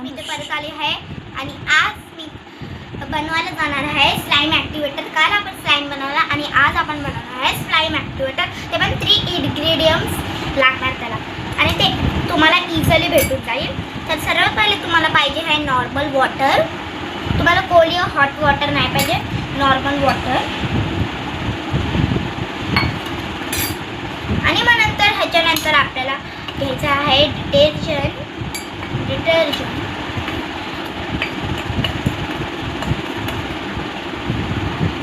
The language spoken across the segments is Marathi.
मी ते परत आले आहे आणि आज मी बनवायला जाणार आहे स्लाइम ॲक्टिवेटर. काल आपण स्लाइम बनवला आणि आज आपण बनवणार आहे स्लाइम ॲक्टिवेटर. ते पण 3 इन्ग्रेडियंट्स लागणार त्याला आणि ते तुम्हाला इझिली भेटून जाईल. तर सर्वात पहिले तुम्हाला पाहिजे आहे नॉर्मल वॉटर. तुम्हाला कोल्ड या हॉट वॉटर नाही पाहिजे, नॉर्मल वॉटर. आणि मग नंतर ह्याच्यानंतर आपल्याला घ्यायचं आहे डिटर्जंट.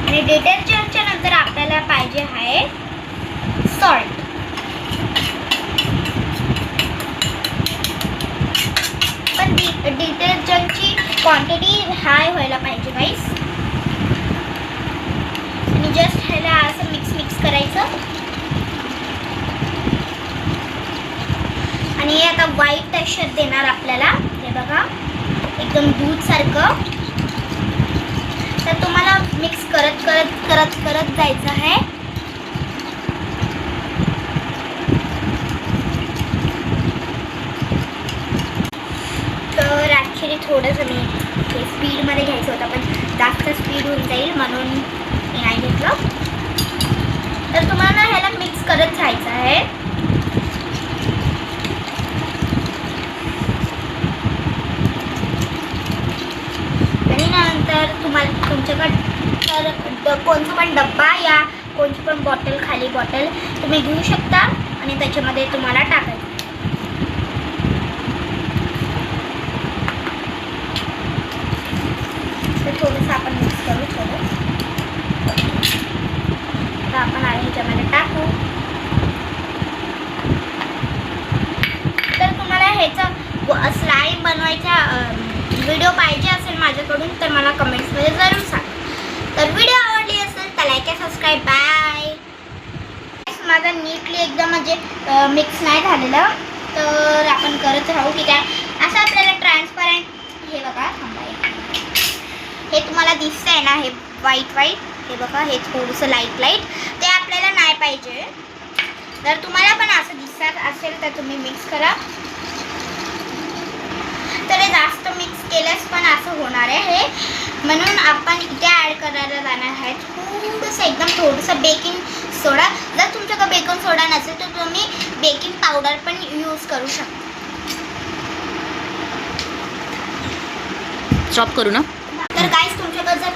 आणि डिटर्जंटच्या नंतर आपल्याला पाहिजे आहे सॉल्ट. पण डिटर्जंटची क्वांटिटी हाय व्हायला पाहिजे गाईस. आणि जस्ट ह्याला असं मिक्स करायचं. आणि आता व्हाईट टेक्स्चर देणार आपल्याला. हे बघा एकदम दूध सारखं. तर तुम्हाला मिक्स करत जायचं आहे. तर ॲक्च्युली थोडंसं मी हे स्पीडमध्ये घ्यायचं होतं पण जास्त स्पीड होऊन जाईल म्हणून मी नाही घेतलं. तर तुम्हाला ह्याला मिक्स करत जायचं आहे. आणि नंतर तुम्हाला तुमच्याकडे तर कोणता पण डब्बा या कोणती पण बॉटल, खाली बॉटल तुम्ही घेऊ शकता आणि त्याच्यामध्ये तुम्हाला टाकायचं. तर थोडंसं आपण मिक्स करू. आता आपण ह्याच्यामध्ये टाकू. तर तुम्हाला ह्याचा स्लाइम बनवायचा व्हिडिओ पाहिजे असेल माझ्याकडून तर मला कमेंट्समध्ये जरूर सांगा. तर व्हिडिओ आवडली असेल तर लाईक आणि सबस्क्राईब. बाय. माझा नीटली एकदम म्हणजे मिक्स नाही झालेलं तर आपण करत राहू की काय. असं आपल्याला ट्रान्सपरंट हे बघा हे तुम्हाला दिसतंय ना, हे व्हाईट हे बघा, हे थोडंसं लाईट ते आपल्याला नाही पाहिजे. तर तुम्हाला पण असं दिसत असेल तर तुम्ही मिक्स करा. तर हे जास्त मिक्स केल्यास पण असं होणार आहे म्हणून आपण इथे ॲड करायला जाणार आहे थोडंसं, एकदम थोडंसं बेकिंग सोडा. जर तुमच्याकडे बेकिंग सोडा नसेल तर तुम्ही बेकिंग पावडर पण यूज करू शकता. चॉप करू ना. तर गाईस तुमच्याकडे जर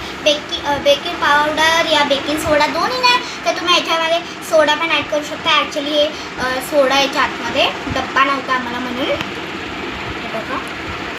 बेकिंग पावडर या बेकिंग सोडा दोन्ही नाही तर तुम्ही याच्यामध्ये सोडा पण ॲड करू शकता. ॲक्च्युली हे सोडा याच्या आतमध्ये डब्बा नव्हता आम्हाला म्हणून. हे बघा